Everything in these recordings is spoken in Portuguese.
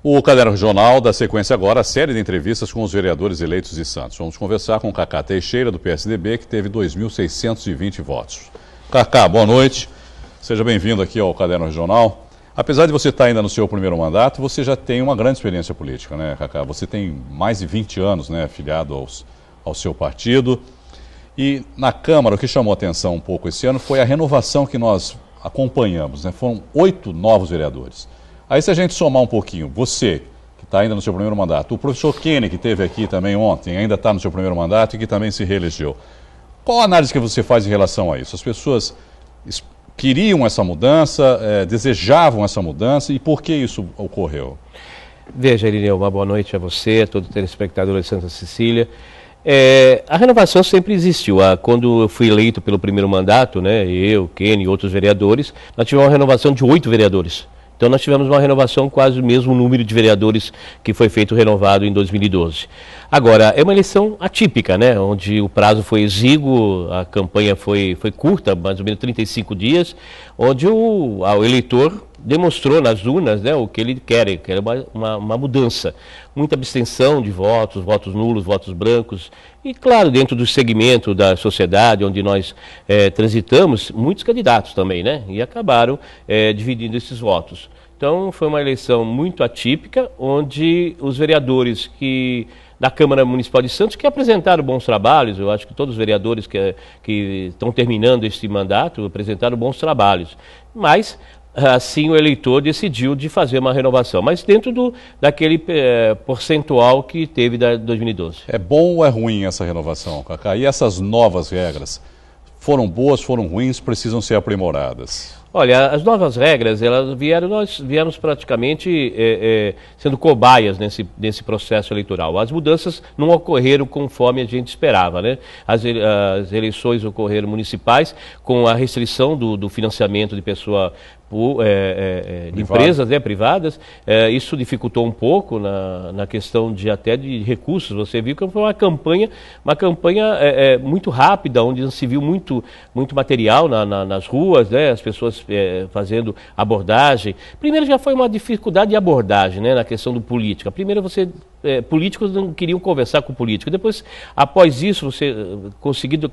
O Caderno Regional dá sequência agora à série de entrevistas com os vereadores eleitos de Santos. Vamos conversar com Cacá Teixeira, do PSDB, que teve 2.620 votos. Cacá, boa noite. Seja bem-vindo aqui ao Caderno Regional. Apesar de você estar ainda no seu primeiro mandato, você já tem uma grande experiência política, né, Cacá? Você tem mais de 20 anos, né, afiliado ao seu partido. E na Câmara, o que chamou a atenção um pouco esse ano foi a renovação que nós acompanhamos, né? Foram 8 novos vereadores. Aí se a gente somar um pouquinho, você, que está ainda no seu primeiro mandato, o professor Kenny, que esteve aqui também ontem, ainda está no seu primeiro mandato e que também se reelegeu. Qual a análise que você faz em relação a isso? As pessoas queriam essa mudança, desejavam essa mudança e por que isso ocorreu? Veja, Irineu, uma boa noite a você, a todo telespectador de Santa Cecília. A renovação sempre existiu. Quando eu fui eleito pelo primeiro mandato, né, eu, Kenny e outros vereadores, nós tivemos uma renovação de 8 vereadores. Então nós tivemos uma renovação quase o mesmo número de vereadores que foi feito renovado em 2012. Agora, é uma eleição atípica, né, onde o prazo foi exíguo, a campanha foi curta, mais ou menos 35 dias, onde o eleitor demonstrou nas urnas, né, o que ele quer uma mudança. Muita abstenção de votos, votos nulos, votos brancos. E, claro, dentro do segmento da sociedade onde nós transitamos, muitos candidatos também, né? E acabaram dividindo esses votos. Então, foi uma eleição muito atípica, onde os vereadores da Câmara Municipal de Santos, que apresentaram bons trabalhos, eu acho que todos os vereadores que estão terminando este mandato apresentaram bons trabalhos. Mas assim o eleitor decidiu de fazer uma renovação, mas dentro daquele percentual que teve da 2012. É bom ou é ruim essa renovação, Cacá? E essas novas regras, foram boas, foram ruins, precisam ser aprimoradas? Olha, as novas regras, nós viemos praticamente sendo cobaias nesse processo eleitoral. As mudanças não ocorreram conforme a gente esperava, né? As eleições ocorreram municipais com a restrição do financiamento de pessoa de empresas privadas. Isso dificultou um pouco na questão até de recursos. Você viu que foi uma campanha muito rápida, onde se viu muito material nas ruas, né? As pessoas fazendo abordagem. Primeiro já foi uma dificuldade de abordagem, né, na questão do política. Primeiro políticos não queriam conversar com políticos. Depois, após isso, você conseguindo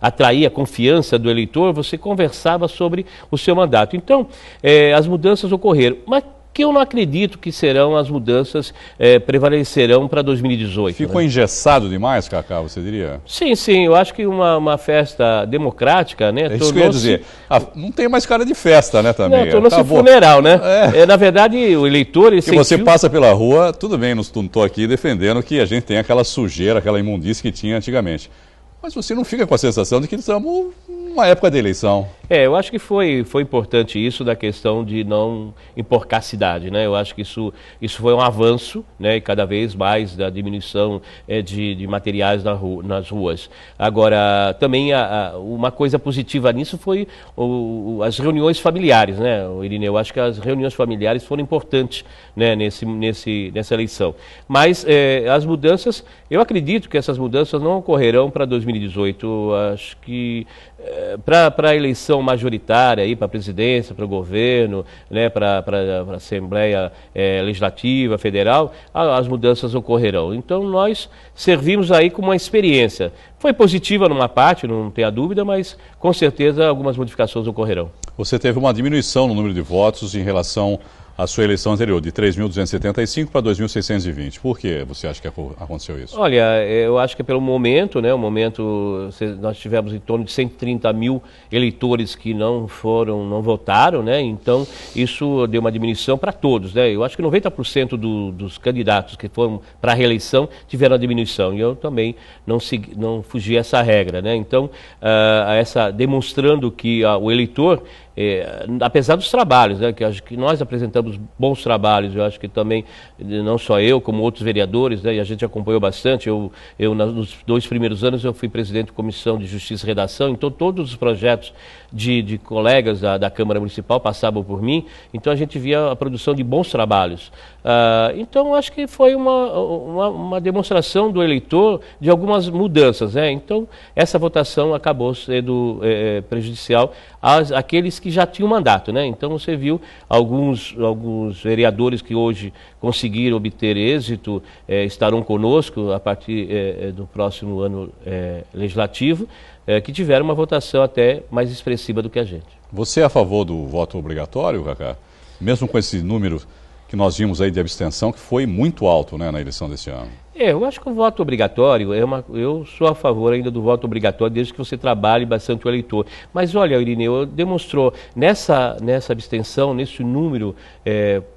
atrair a confiança do eleitor, você conversava sobre o seu mandato. Então, as mudanças ocorreram, mas que eu não acredito que as mudanças prevalecerão para 2018. Ficou engessado demais, Cacá, você diria? Sim, eu acho que uma festa democrática, né? É isso que eu ia dizer. Não tem mais cara de festa, né, também? Não, tornou-se funeral, né? Na verdade, o eleitor... Porque você passa pela rua, tudo bem, não estou aqui defendendo que a gente tem aquela sujeira, aquela imundície que tinha antigamente. Mas você não fica com a sensação de que estamos numa época de eleição. Eu acho que foi importante isso da questão de não emporcar a cidade, né? Eu acho que isso foi um avanço, né? E cada vez mais da diminuição de materiais nas ruas. Agora, também uma coisa positiva nisso foi as reuniões familiares, né, Irineu? Eu acho que as reuniões familiares foram importantes, né, nessa eleição. Mas as mudanças, eu acredito que essas mudanças não ocorrerão para 2018. Eu acho que para a eleição majoritária, para a presidência, para o governo, né, para a Assembleia Legislativa Federal, as mudanças ocorrerão. Então nós servimos aí como uma experiência. Foi positiva numa parte, não tenha dúvida, mas com certeza algumas modificações ocorrerão. Você teve uma diminuição no número de votos em relação à sua eleição anterior, de 3.275 para 2.620. Por que você acha que aconteceu isso? Olha, eu acho que é pelo momento, né? Nós tivemos em torno de 130 mil eleitores que não votaram, né? Então, isso deu uma diminuição para todos, né? Eu acho que 90% dos candidatos que foram para a reeleição tiveram a diminuição. E eu também não fugi essa regra, né? Então, demonstrando que o eleitor, apesar dos trabalhos, né, que acho que nós apresentamos bons trabalhos, eu acho que também, não só eu, como outros vereadores, né, e a gente acompanhou bastante, nos 2 primeiros anos eu fui presidente da Comissão de Justiça e Redação, então todos os projetos de colegas da Câmara Municipal passavam por mim, então a gente via a produção de bons trabalhos. Então acho que foi uma demonstração do eleitor de algumas mudanças, né? Então essa votação acabou sendo prejudicial àqueles que que já tinham mandato, né? Então você viu alguns vereadores que hoje conseguiram obter êxito, estarão conosco a partir do próximo ano legislativo, que tiveram uma votação até mais expressiva do que a gente. Você é a favor do voto obrigatório, Cacá? Mesmo com esse número que nós vimos aí de abstenção, que foi muito alto, né, na eleição desse ano. Eu acho que o voto obrigatório, eu sou a favor ainda do voto obrigatório, desde que você trabalhe bastante o eleitor. Mas olha, Irineu, demonstrou nessa abstenção, nesse número,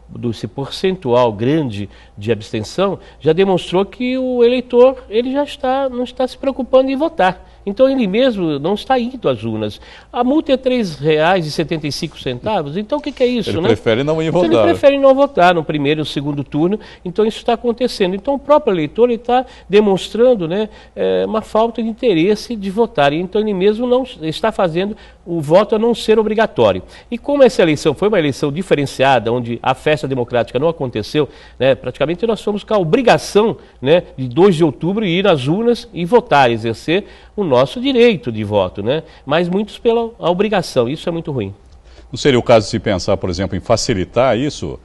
desse percentual grande de abstenção, já demonstrou que o eleitor ele já não está se preocupando em votar. Então ele mesmo não está indo às urnas. A multa é R$ 3,75, então o que é isso? Ele prefere não ir votar. Ele prefere não votar no primeiro e no segundo turno, então isso está acontecendo. Então o próprio eleitor está demonstrando, né, uma falta de interesse de votar, então ele mesmo não está fazendo o voto a não ser obrigatório. E como essa eleição foi uma eleição diferenciada, onde a festa democrática não aconteceu, né, praticamente nós fomos com a obrigação, né, de 2 de outubro ir às urnas e votar, exercer o nosso direito de voto, né, mas muitos pela obrigação. Isso é muito ruim. Não seria o caso de se pensar, por exemplo, em facilitar isso,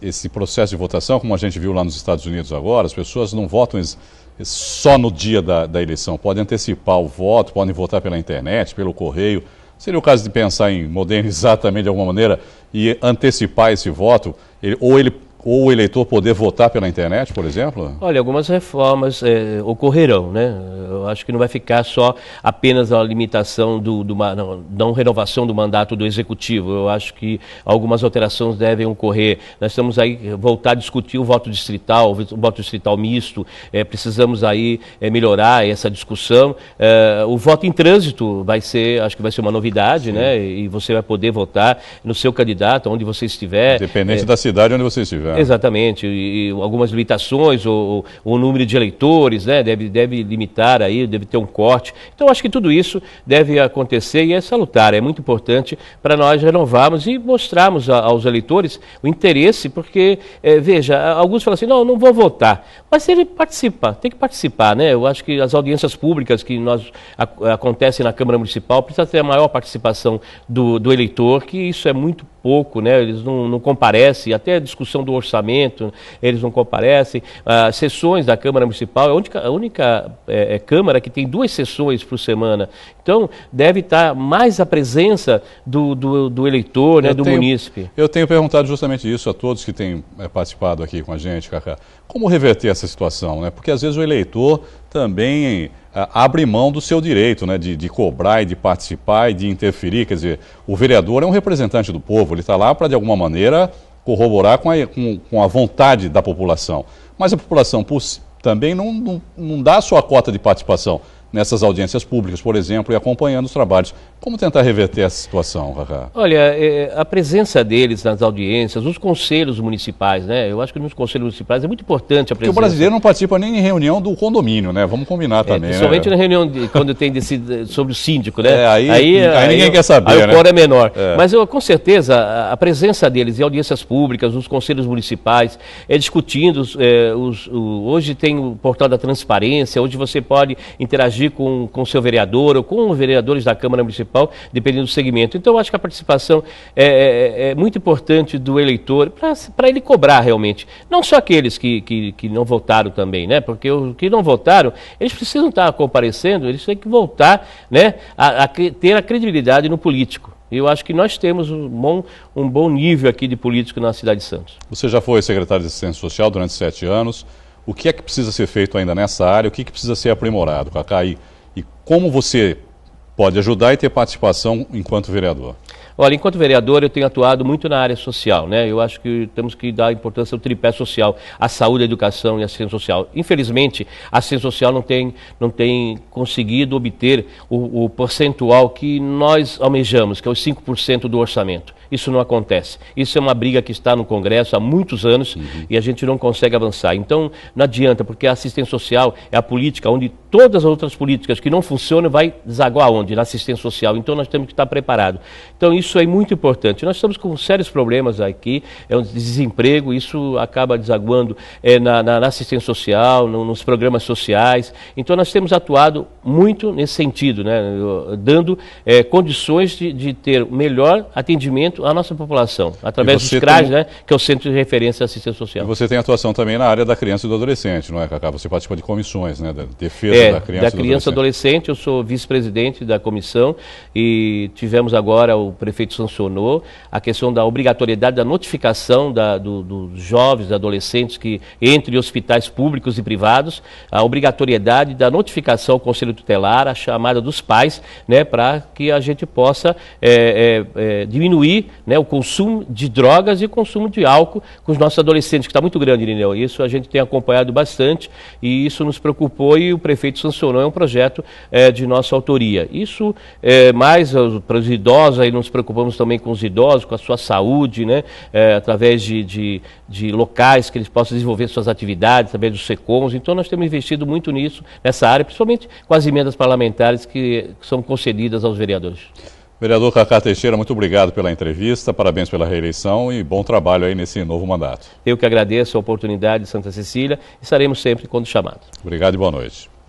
esse processo de votação, como a gente viu lá nos Estados Unidos agora? As pessoas não votam só no dia da eleição, podem antecipar o voto, podem votar pela internet, pelo correio. Seria o caso de pensar em modernizar também de alguma maneira e antecipar esse voto, ou o eleitor poder votar pela internet, por exemplo? Olha, algumas reformas ocorrerão, né? Eu acho que não vai ficar só apenas a limitação não renovação do mandato do Executivo. Eu acho que algumas alterações devem ocorrer. Nós estamos aí voltar a discutir o voto distrital misto. Precisamos aí melhorar essa discussão. O voto em trânsito acho que vai ser uma novidade, sim, né? E você vai poder votar no seu candidato, onde você estiver. Independente da cidade onde você estiver. Exatamente, e algumas limitações, o número de eleitores, né, deve limitar aí, deve ter um corte. Então acho que tudo isso deve acontecer e é salutar, é muito importante para nós renovarmos e mostrarmos aos eleitores o interesse, porque, veja, alguns falam assim, não vou votar, mas ele participa, tem que participar, né? Eu acho que as audiências públicas que acontecem na Câmara Municipal precisa ter a maior participação do eleitor, que isso é muito pouco, né? Eles não comparecem, até a discussão do orçamento, eles não comparecem. As sessões da Câmara Municipal é a única Câmara que tem 2 sessões por semana. Então, deve estar mais a presença do eleitor, né, do munícipe. Eu tenho perguntado justamente isso a todos que têm participado aqui com a gente, Cacá. Como reverter essa situação, né? Porque às vezes o eleitor também abre mão do seu direito, né, de cobrar e de participar e de interferir. Quer dizer, o vereador é um representante do povo, ele está lá para, de alguma maneira, corroborar com a vontade da população. Mas a população também não dá a sua cota de participação nessas audiências públicas, por exemplo, e acompanhando os trabalhos. Como tentar reverter essa situação, Cacá? Olha, a presença deles nas audiências, os conselhos municipais, né? Eu acho que nos conselhos municipais é muito importante a presença. Porque o brasileiro não participa nem em reunião do condomínio, né? Vamos combinar também, principalmente, né? Na reunião, quando tem sobre o síndico, né? Aí ninguém quer saber, aí, né? O quórum é menor. Mas com certeza, a presença deles em audiências públicas, nos conselhos municipais, discutindo, hoje tem o portal da transparência, onde você pode interagir com o seu vereador ou com os vereadores da Câmara Municipal, dependendo do segmento. Então, eu acho que a participação é muito importante do eleitor para ele cobrar realmente. Não só aqueles que não votaram também, né? Porque os que não votaram, eles precisam estar comparecendo, eles têm que voltar, né, a ter a credibilidade no político. Eu acho que nós temos um bom nível aqui de político na cidade de Santos. Você já foi secretário de Assistência Social durante 7 anos. O que é que precisa ser feito ainda nessa área? O que precisa ser aprimorado, Cacá? E como você pode ajudar e ter participação enquanto vereador? Olha, enquanto vereador eu tenho atuado muito na área social, né? Eu acho que temos que dar importância ao tripé social, a saúde, a educação e a assistência social. Infelizmente, a assistência social não tem conseguido obter o percentual que nós almejamos, que é os 5% do orçamento. Isso não acontece. Isso é uma briga que está no Congresso há muitos anos e a gente não consegue avançar. Então, não adianta, porque a assistência social é a política onde todas as outras políticas que não funcionam vai desaguar onde? Na assistência social. Então nós temos que estar preparados. Então isso é muito importante. Nós estamos com sérios problemas aqui, é um desemprego, isso acaba desaguando na assistência social, nos programas sociais. Então nós temos atuado muito nesse sentido, né? Dando condições de ter melhor atendimento à nossa população, através dos CRAs, né? Que é o Centro de Referência da Assistência Social. E você tem atuação também na área da criança e do adolescente, não é, Cacá? Você participa de comissões, né? Da defesa da criança e do adolescente. Eu sou vice-presidente da comissão e tivemos agora, o prefeito sancionou a questão da obrigatoriedade da notificação dos jovens, adolescentes que entrem em hospitais públicos e privados, a obrigatoriedade da notificação ao Conselho Tutelar, a chamada dos pais, né? Para que a gente possa diminuir, né, o consumo de drogas e o consumo de álcool com os nossos adolescentes, que está muito grande, Irineu. Isso a gente tem acompanhado bastante e isso nos preocupou e o prefeito sancionou, é um projeto de nossa autoria. Isso mais para os idosos, aí nos preocupamos também com os idosos, com a sua saúde, né, através de locais que eles possam desenvolver suas atividades, através dos SECOMs. Então nós temos investido muito nisso, nessa área, principalmente com as emendas parlamentares que são concedidas aos vereadores. Vereador Cacá Teixeira, muito obrigado pela entrevista, parabéns pela reeleição e bom trabalho aí nesse novo mandato. Eu que agradeço a oportunidade de Santa Cecília e estaremos sempre quando chamado. Obrigado e boa noite.